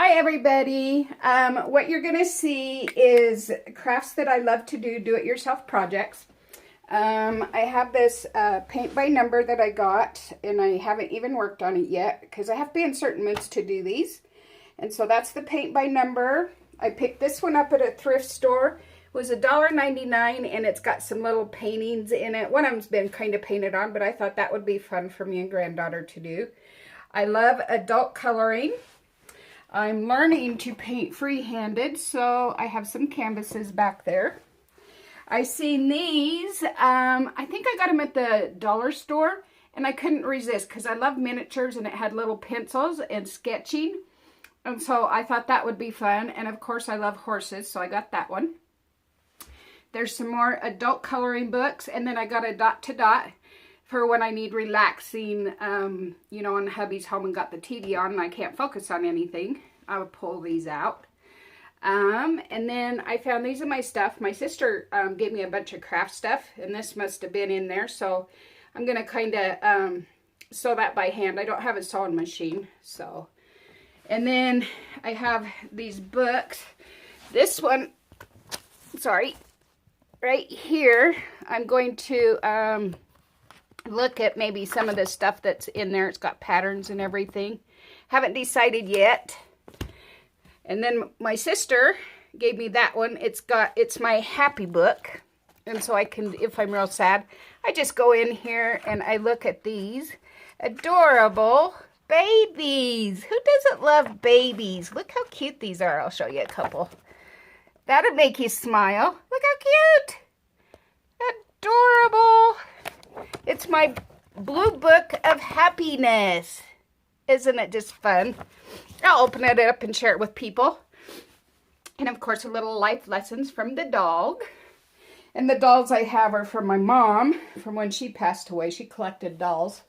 Hi everybody. What you're going to see is crafts that I love to do-it-yourself projects. I have this paint by number that I got, and I haven't even worked on it yet because I have to be in certain moods to do these. And so that's the paint by number. I picked this one up at a thrift store. It was $1.99, and it's got some little paintings in it. One of them's been kind of painted on, but I thought that would be fun for me and granddaughter to do. I love adult coloring. I'm learning to paint free-handed, so I have some canvases back there. I seen these. I think I got them at the dollar store, and I couldn't resist because I love miniatures, and it had little pencils and sketching. And so I thought that would be fun. And of course, I love horses, so I got that one. There's some more adult coloring books, and then I got a dot to dot for when I need relaxing, you know, when hubby's home and got the TV on and I can't focus on anything. I would pull these out. And then I found these in my stuff. My sister gave me a bunch of craft stuff, and this must have been in there. So I'm going to kind of sew that by hand. I don't have a sewing machine. So, and then I have these books. This one, sorry, right here, I'm going to look at maybe some of the stuff that's in there. It's got patterns and everything. Haven't decided yet. And then my sister gave me that one. It's my happy book. And so I can, if I'm real sad, I just go in here and I look at these adorable babies. Who doesn't love babies? Look how cute these are. I'll show you a couple. That'll make you smile. Look how cute. Adorable. It's my blue book of happiness. Isn't it just fun? I'll open it up and share it with people. And of course, a little life lessons from the dog. And the dolls I have are from my mom, from when she passed away. She collected dolls.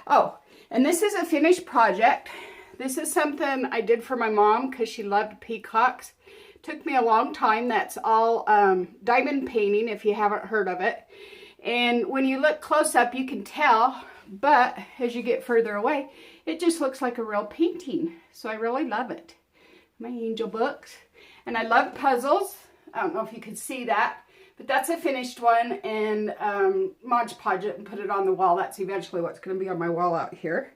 Oh, and this is a finished project. This is something I did for my mom because she loved peacocks. Took me a long time. That's all diamond painting, if you haven't heard of it. And when you look close up, you can tell, but as you get further away, it just looks like a real painting. So I really love it. My angel books. And I love puzzles. I don't know if you can see that, but that's a finished one. And Mod Podge it and put it on the wall. That's eventually what's going to be on my wall out here.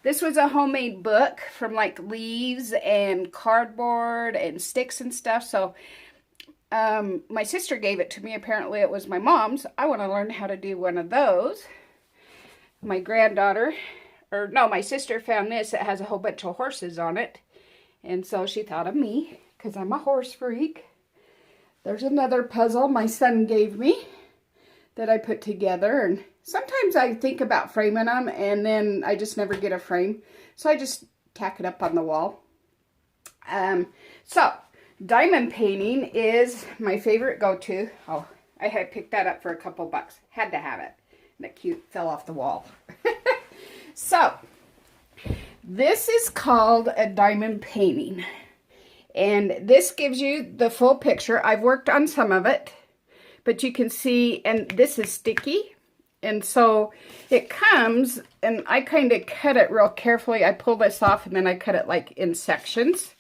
This was a homemade book from like leaves and cardboard and sticks and stuff. So my sister gave it to me. Apparently it was my mom's. I want to learn how to do one of those. My granddaughter, or no, my sister found this. It has a whole bunch of horses on it. And so she thought of me because I'm a horse freak. There's another puzzle my son gave me that I put together. And sometimes I think about framing them and then I just never get a frame. So I just tack it up on the wall. So diamond painting is my favorite go-to. Oh, I had picked that up for a couple bucks. Had to have it. That cute fell off the wall. So, this is called a diamond painting. And this gives you the full picture. I've worked on some of it. But you can see, and this is sticky. And so, it comes, and I kind of cut it real carefully. I pull this off, and then I cut it like in sections,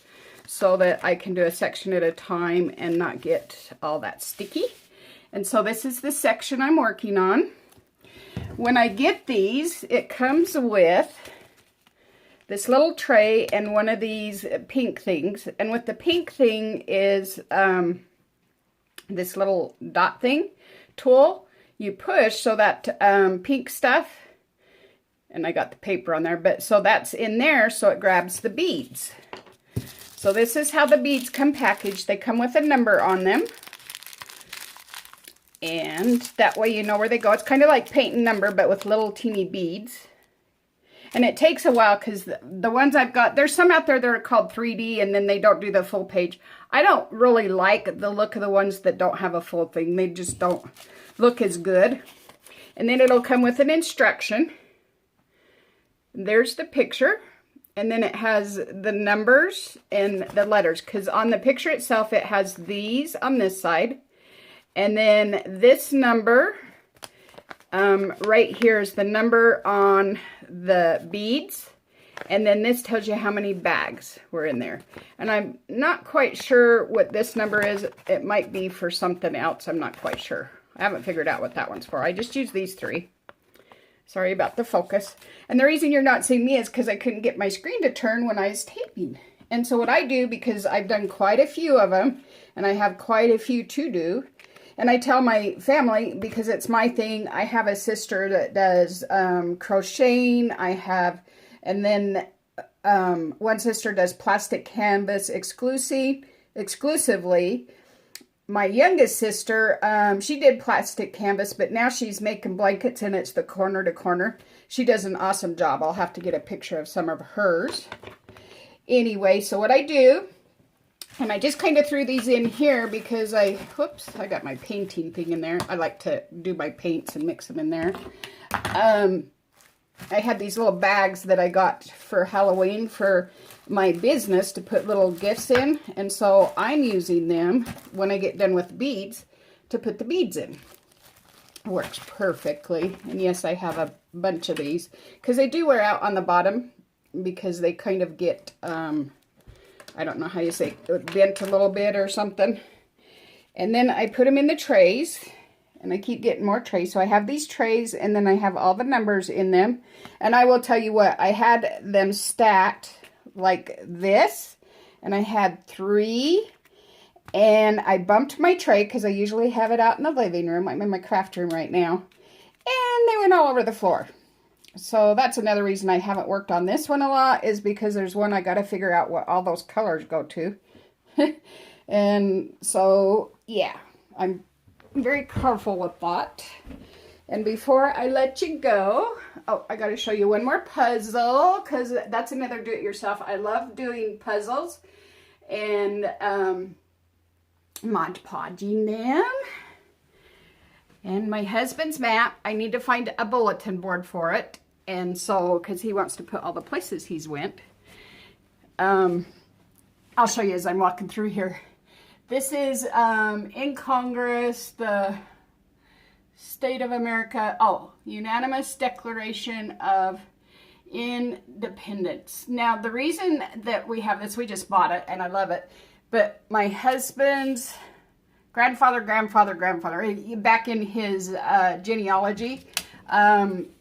so that I can do a section at a time and not get all that sticky. And so this is the section I'm working on. When I get these, it comes with this little tray and one of these pink things. And with the pink thing is this little dot thing tool. You push so that pink stuff, and I got the paper on there, but so that's in there so it grabs the beads. So this is how the beads come packaged. They come with a number on them. And that way you know where they go. It's kind of like painting number, but with little teeny beads. And it takes a while because the ones I've got, there's some out there that are called 3D and then they don't do the full page. I don't really like the look of the ones that don't have a full thing. They just don't look as good. And then it'll come with an instruction. There's the picture. And then it has the numbers and the letters. Because on the picture itself, it has these on this side. And then this number right here is the number on the beads. And then this tells you how many bags were in there. And I'm not quite sure what this number is. It might be for something else. I'm not quite sure. I haven't figured out what that one's for. I just used these 3. Sorry about the focus. And the reason you're not seeing me is because I couldn't get my screen to turn when I was taping. And so what I do, because I've done quite a few of them, and I have quite a few to do, and I tell my family, because it's my thing, I have a sister that does crocheting, and then one sister does plastic canvas exclusively. My youngest sister, she did plastic canvas, but now she's making blankets, and it's the corner to corner. She does an awesome job. I'll have to get a picture of some of hers. Anyway, so what I do, and I just kind of threw these in here because whoops, I got my painting thing in there. I like to do my paints and mix them in there. I had these little bags that I got for Halloween for my business to put little gifts in. And so I'm using them when I get done with the beads to put the beads in. It works perfectly. And yes, I have a bunch of these because they do wear out on the bottom because they kind of get, I don't know how you say, bent a little bit or something. And then I put them in the trays. And I keep getting more trays. So I have these trays, and then I have all the numbers in them. And I will tell you what, I had them stacked like this. And I had 3. And I bumped my tray, because I usually have it out in the living room. I'm in my craft room right now. And they went all over the floor. So that's another reason I haven't worked on this one a lot, is because there's one I got to figure out what all those colors go to. And so, yeah, I'm very careful with that. And before I let you go, oh, I got to show you one more puzzle, because that's another do-it-yourself. I love doing puzzles and Mod Podging them. And my husband's map, I need to find a bulletin board for it. And so, because he wants to put all the places he's went. I'll show you as I'm walking through here. This is in Congress, the State of America, Unanimous Declaration of Independence. Now, the reason that we have this, we just bought it, and I love it, but my husband's grandfather, back in his genealogy, in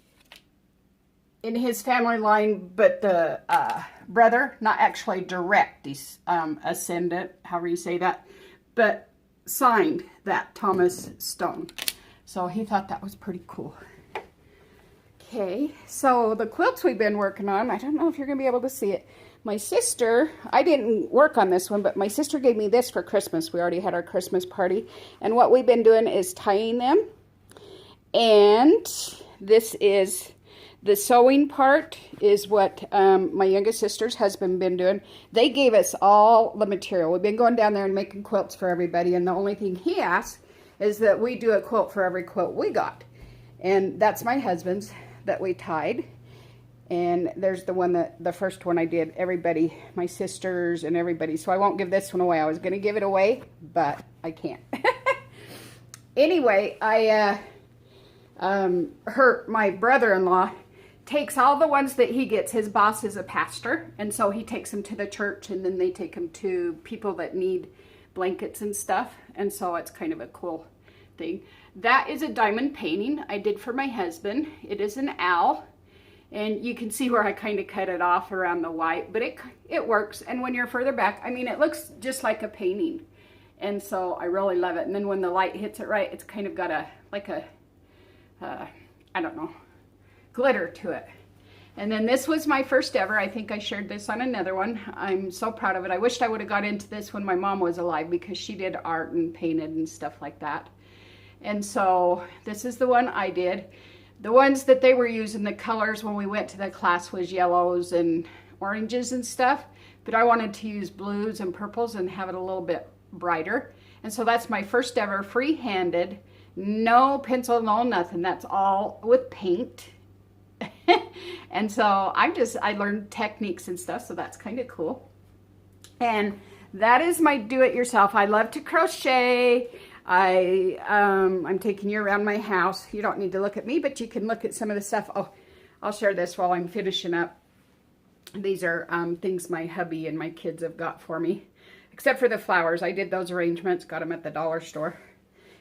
his family line, but the brother, not actually direct ascendant, however you say that, but signed that Thomas Stone. So he thought that was pretty cool. Okay, so the quilts we've been working on, I don't know if you're going to be able to see it. My sister, I didn't work on this one, but my sister gave me this for Christmas. We already had our Christmas party. And what we've been doing is tying them. And this is, the sewing part is what my youngest sister's husband been doing. They gave us all the material. We've been going down there and making quilts for everybody. And the only thing he asked is that we do a quilt for every quilt we got. And that's my husband's that we tied. And there's the one that, the first one I did, everybody, my sisters and everybody. So I won't give this one away. I was going to give it away, but I can't. Anyway, my brother-in-law takes all the ones that he gets. His boss is a pastor, and so he takes them to the church, and then they take them to people that need blankets and stuff. And so it's kind of a cool thing. That is a diamond painting I did for my husband. It is an owl. And you can see where I kind of cut it off around the white, but it works. And when you're further back, I mean, it looks just like a painting. And so I really love it. And then when the light hits it right, it's kind of got I don't know, glitter to it. And then this was my first ever. I think I shared this on another one. I'm so proud of it. I wished I would have got into this when my mom was alive, because she did art and painted and stuff like that. And so this is the one I did. The ones that they were using, the colors when we went to the class, was yellows and oranges and stuff. But I wanted to use blues and purples and have it a little bit brighter. And so that's my first ever free-handed, no pencil, no nothing. That's all with paint. And so I learned techniques and stuff, so that's kind of cool. And that is my do-it-yourself. I love to crochet. I'm taking you around my house. You don't need to look at me, but you can look at some of the stuff. Oh, I'll share this while I'm finishing up. These are things my hubby and my kids have got for me. Except for the flowers. I did those arrangements, got them at the dollar store.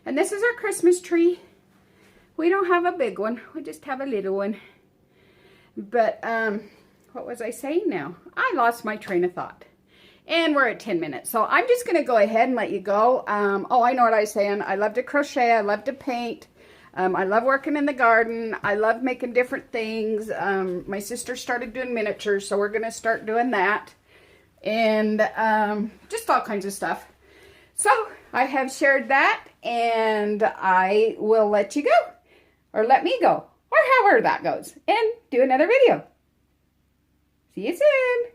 And this is our Christmas tree. We don't have a big one. We just have a little one. But, what was I saying now? I lost my train of thought. And we're at 10 minutes. So I'm just going to go ahead and let you go. Oh, I know what I was saying. I love to crochet. I love to paint. I love working in the garden. I love making different things. My sister started doing miniatures, so we're going to start doing that. And just all kinds of stuff. So I have shared that, and I will let you go. Or let me go. Or however that goes. And do another video. See you soon.